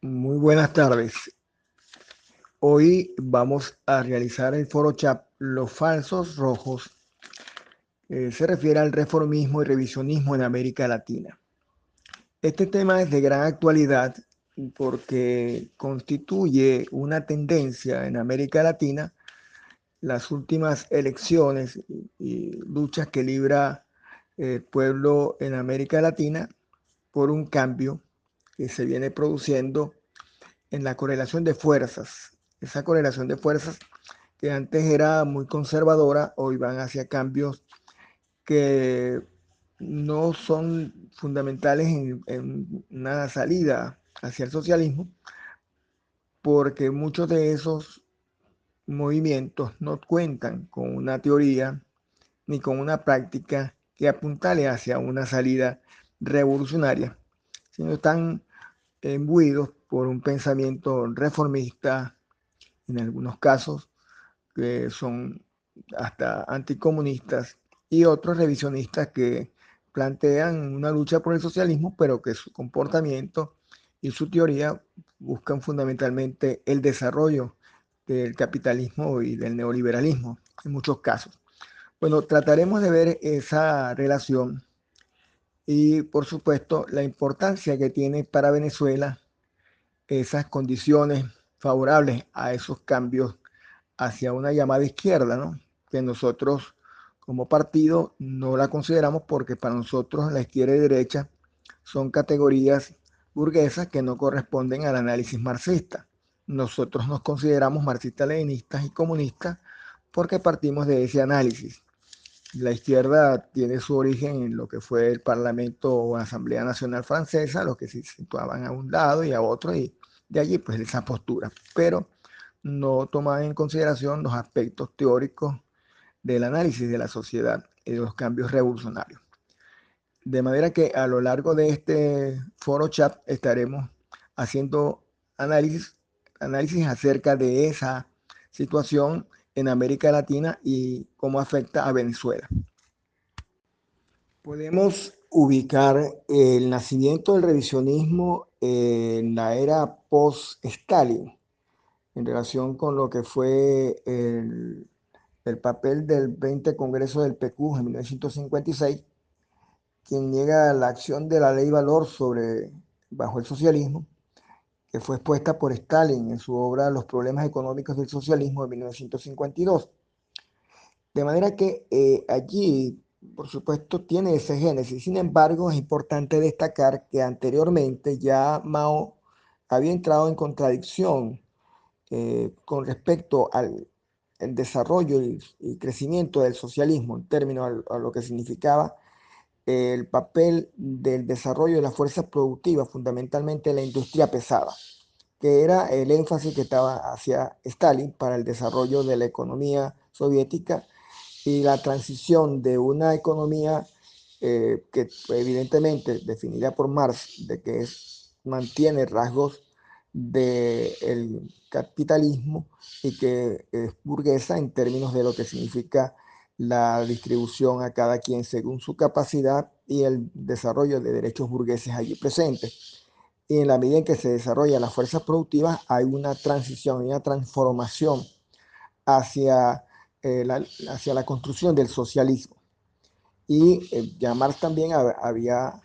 Muy buenas tardes. Hoy vamos a realizar el foro chat Los falsos rojos. Se refiere al reformismo y revisionismo en América Latina. Este tema es de gran actualidad porque constituye una tendencia en América Latina. Las últimas elecciones y luchas que libra el pueblo en América Latina por un cambio que se viene produciendo en la correlación de fuerzas. Esa correlación de fuerzas que antes era muy conservadora, hoy van hacia cambios que no son fundamentales en una salida hacia el socialismo, porque muchos de esos movimientos no cuentan con una teoría ni con una práctica que apuntale hacia una salida revolucionaria, sino están imbuidos por un pensamiento reformista, en algunos casos que son hasta anticomunistas, y otros revisionistas que plantean una lucha por el socialismo, pero que su comportamiento y su teoría buscan fundamentalmente el desarrollo del capitalismo y del neoliberalismo en muchos casos. Bueno, trataremos de ver esa relación y, por supuesto, la importancia que tiene para Venezuela esas condiciones favorables a esos cambios hacia una llamada izquierda, ¿no? Que nosotros como partido no la consideramos porque para nosotros la izquierda y derecha son categorías burguesas que no corresponden al análisis marxista. Nosotros nos consideramos marxistas-leninistas y comunistas porque partimos de ese análisis. La izquierda tiene su origen en lo que fue el Parlamento o Asamblea Nacional Francesa, los que se situaban a un lado y a otro, y de allí pues esa postura. Pero no toman en consideración los aspectos teóricos del análisis de la sociedad y de los cambios revolucionarios. De manera que a lo largo de este foro chat estaremos haciendo análisis, análisis acerca de esa situación en América Latina y cómo afecta a Venezuela. Podemos ubicar el nacimiento del revisionismo en la era post-Stalin, en relación con lo que fue el papel del 20 Congreso del PQ en 1956, quien niega la acción de la ley valor bajo el socialismo, que fue expuesta por Stalin en su obra Los problemas económicos del socialismo de 1952. De manera que allí, por supuesto, tiene ese génesis. Sin embargo, es importante destacar que anteriormente ya Mao había entrado en contradicción con respecto al el desarrollo y crecimiento del socialismo en términos a lo que significaba el papel del desarrollo de las fuerzas productivas, fundamentalmente la industria pesada, que era el énfasis que estaba hacia Stalin para el desarrollo de la economía soviética y la transición de una economía que evidentemente definida por Marx, de que mantiene rasgos del capitalismo y que es burguesa en términos de lo que significa la distribución a cada quien según su capacidad y el desarrollo de derechos burgueses allí presentes. Y en la medida en que se desarrollan las fuerzas productivas, hay una transición, una transformación hacia, hacia la construcción del socialismo. Y ya Marx también había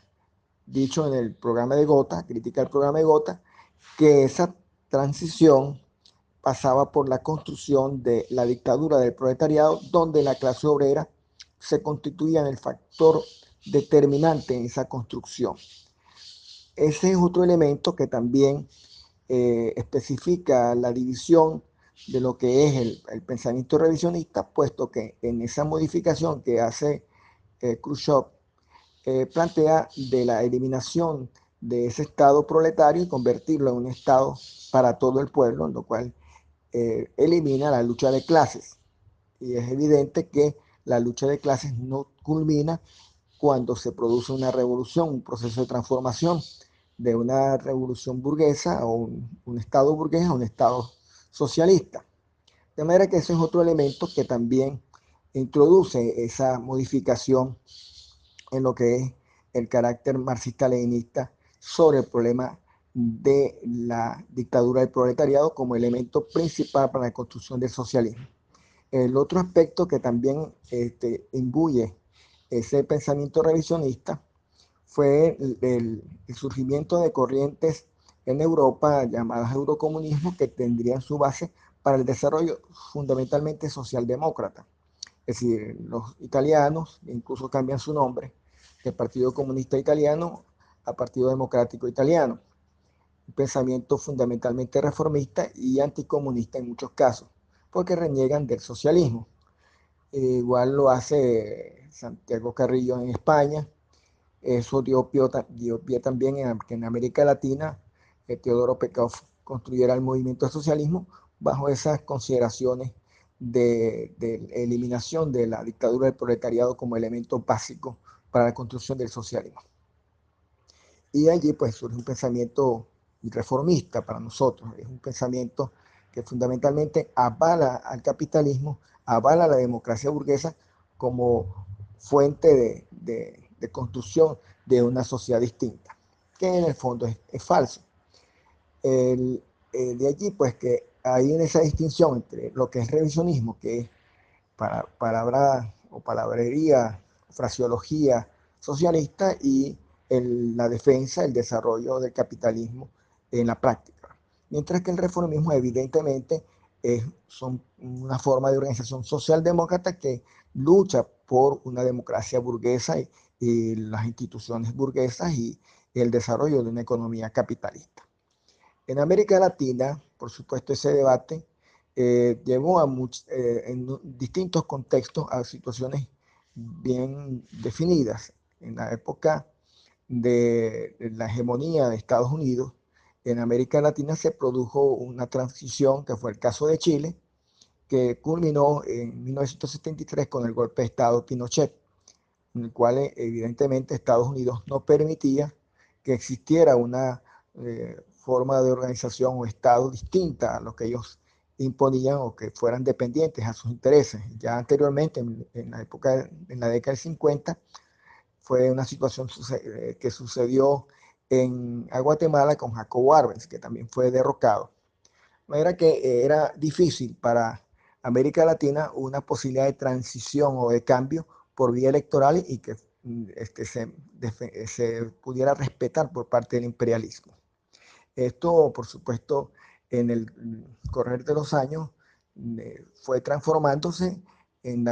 dicho en el programa de Gotha, crítica al programa de Gotha, que esa transición pasaba por la construcción de la dictadura del proletariado, donde la clase obrera se constituía en el factor determinante en esa construcción. Ese es otro elemento que también especifica la división de lo que es el pensamiento revisionista, puesto que en esa modificación que hace Khrushchev plantea de la eliminación de ese Estado proletario y convertirlo en un Estado para todo el pueblo, en lo cual elimina la lucha de clases. Y es evidente que la lucha de clases no culmina cuando se produce una revolución, un proceso de transformación de una revolución burguesa o un Estado burgués a un Estado socialista. De manera que ese es otro elemento que también introduce esa modificación en lo que es el carácter marxista-leninista sobre el problema de la dictadura del proletariado como elemento principal para la construcción del socialismo. El otro aspecto que también imbuye ese pensamiento revisionista fue el surgimiento de corrientes en Europa llamadas eurocomunismo que tendrían su base para el desarrollo fundamentalmente socialdemócrata. Es decir, los italianos incluso cambian su nombre del Partido Comunista Italiano a Partido Democrático Italiano. Un pensamiento fundamentalmente reformista y anticomunista en muchos casos, porque reniegan del socialismo. Igual lo hace Santiago Carrillo en España. Eso dio pie también que en América Latina Teodoro Pekov construyera el movimiento del socialismo bajo esas consideraciones de eliminación de la dictadura del proletariado como elemento básico para la construcción del socialismo. Y allí pues surge un pensamiento reformista para nosotros, es un pensamiento que fundamentalmente avala al capitalismo, avala a la democracia burguesa como fuente de construcción de una sociedad distinta, que en el fondo es falso. De allí pues que hay en esa distinción entre lo que es revisionismo, que es palabra o palabrería, fraseología socialista y la defensa, el desarrollo del capitalismo en la práctica. Mientras que el reformismo evidentemente son una forma de organización socialdemócrata que lucha por una democracia burguesa y las instituciones burguesas y el desarrollo de una economía capitalista. En América Latina, por supuesto, ese debate llevó en distintos contextos a situaciones bien definidas. En la época de la hegemonía de Estados Unidos, en América Latina se produjo una transición, que fue el caso de Chile, que culminó en 1973 con el golpe de Estado de Pinochet, en el cual evidentemente Estados Unidos no permitía que existiera una forma de organización o Estado distinta a lo que ellos imponían o que fueran dependientes a sus intereses. Ya anteriormente, en la época, en la década del 50, fue una situación que sucedió en Guatemala con Jacobo Arbenz, que también fue derrocado. De manera que era difícil para América Latina una posibilidad de transición o de cambio por vía electoral y que se pudiera respetar por parte del imperialismo. Esto, por supuesto, en el correr de los años fue transformándose en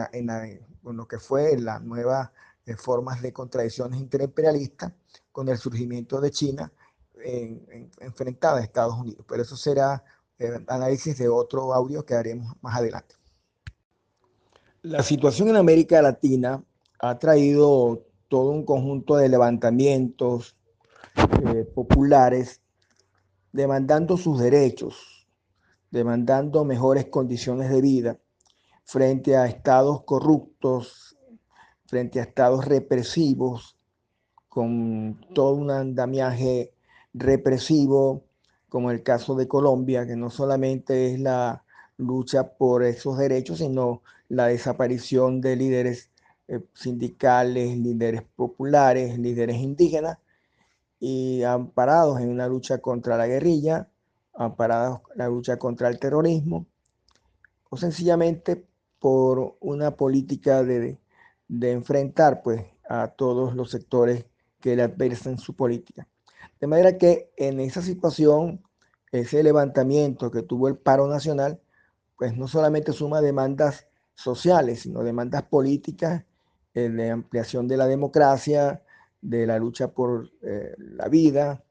lo que fue la nueva formas de contradicciones interimperialistas con el surgimiento de China enfrentada a Estados Unidos. Pero eso será análisis de otro audio que haremos más adelante. La situación en América Latina ha traído todo un conjunto de levantamientos populares demandando sus derechos, demandando mejores condiciones de vida frente a estados corruptos, frente a estados represivos, con todo un andamiaje represivo, como el caso de Colombia, que no solamente es la lucha por esos derechos, sino la desaparición de líderes sindicales, líderes populares, líderes indígenas, y amparados en una lucha contra la guerrilla, amparados en la lucha contra el terrorismo, o sencillamente por una política de enfrentar pues, a todos los sectores que le adversan su política. De manera que en esa situación, ese levantamiento que tuvo el paro nacional, pues no solamente suma demandas sociales, sino demandas políticas de ampliación de la democracia, de la lucha por la vida,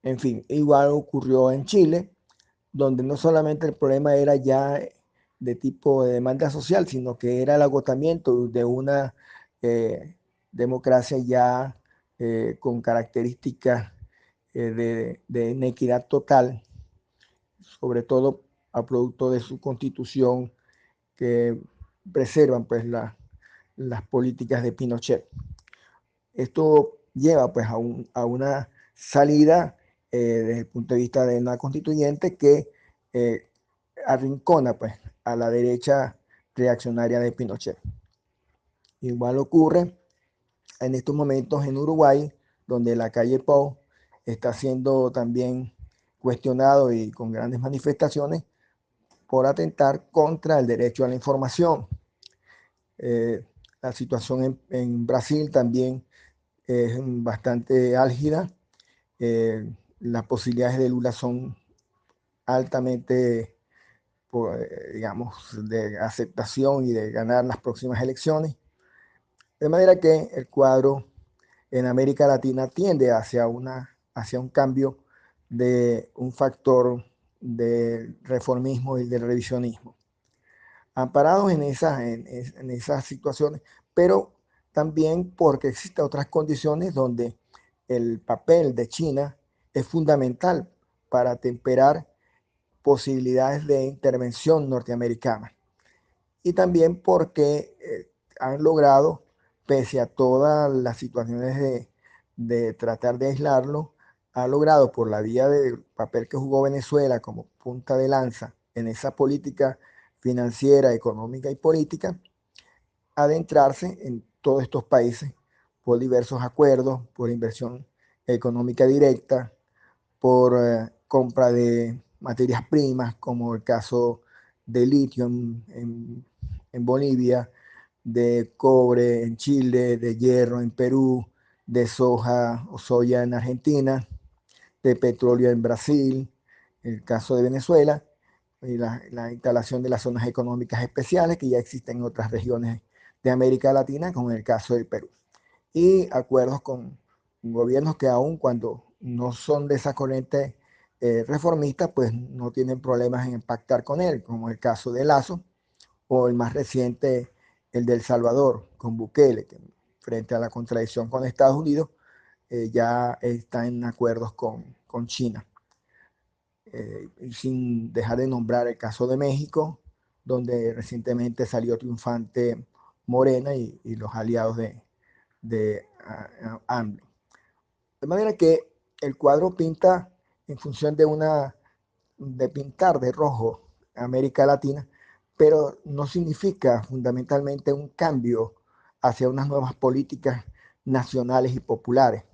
en fin, igual ocurrió en Chile, donde no solamente el problema era ya de tipo de demanda social, sino que era el agotamiento de una democracia ya con características de inequidad total, sobre todo a producto de su constitución que preservan pues las políticas de Pinochet. Esto lleva pues a una salida desde el punto de vista de una constituyente que arrincona pues a la derecha reaccionaria de Pinochet. Igual ocurre en estos momentos en Uruguay, donde la calle Pou está siendo también cuestionado y con grandes manifestaciones por atentar contra el derecho a la información. La situación en Brasil también es bastante álgida. Las posibilidades de Lula son altamente, digamos, de aceptación y de ganar las próximas elecciones. De manera que el cuadro en América Latina tiende hacia un cambio de un factor de reformismo y de revisionismo, amparados en esas situaciones, pero también porque existen otras condiciones donde el papel de China es fundamental para temperar posibilidades de intervención norteamericana. Y también porque han logrado, pese a todas las situaciones de tratar de aislarlo, ha logrado por la vía del papel que jugó Venezuela como punta de lanza en esa política financiera, económica y política, adentrarse en todos estos países por diversos acuerdos, por inversión económica directa, por compra de materias primas, como el caso de litio en Bolivia, de cobre en Chile, de hierro en Perú, de soja o soya en Argentina, de petróleo en Brasil, el caso de Venezuela, y la instalación de las zonas económicas especiales que ya existen en otras regiones de América Latina, como en el caso del Perú. Y acuerdos con gobiernos que aun cuando no son de esa corriente reformista, pues no tienen problemas en pactar con él, como el caso de Lazo o el más reciente, el de El Salvador, con Bukele, que frente a la contradicción con Estados Unidos, ya está en acuerdos con China. Sin dejar de nombrar el caso de México, donde recientemente salió triunfante Morena y los aliados de AMLO. De manera que el cuadro pinta en función de pintar de rojo América Latina, pero no significa fundamentalmente un cambio hacia unas nuevas políticas nacionales y populares,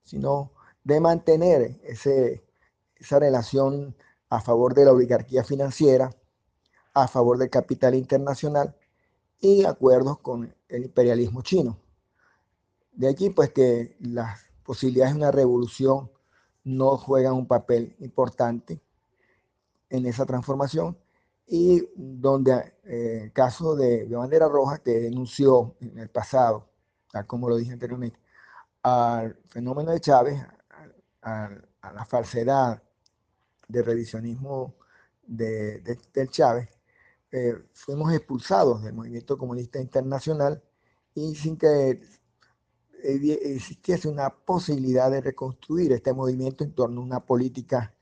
sino de mantener esa relación a favor de la oligarquía financiera, a favor del capital internacional y acuerdos con el imperialismo chino. De allí pues que las posibilidades de una revolución no juegan un papel importante en esa transformación, y donde el caso de Bandera Roja, que denunció en el pasado, tal como lo dije anteriormente, al fenómeno de Chávez, a la falsedad de revisionismo del Chávez, fuimos expulsados del movimiento comunista internacional y sin que existiese una posibilidad de reconstruir este movimiento en torno a una política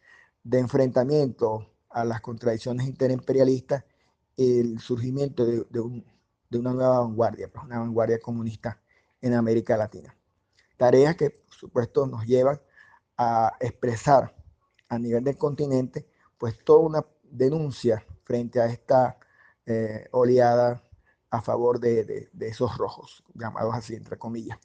de enfrentamiento a las contradicciones interimperialistas, el surgimiento de una nueva vanguardia, pues una vanguardia comunista en América Latina. Tareas que, por supuesto, nos llevan a expresar a nivel del continente, pues toda una denuncia frente a esta oleada a favor de esos rojos, llamados así, entre comillas,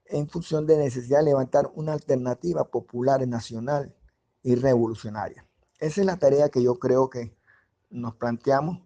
en función de necesidad de levantar una alternativa popular, nacional y revolucionaria. Esa es la tarea que yo creo que nos planteamos.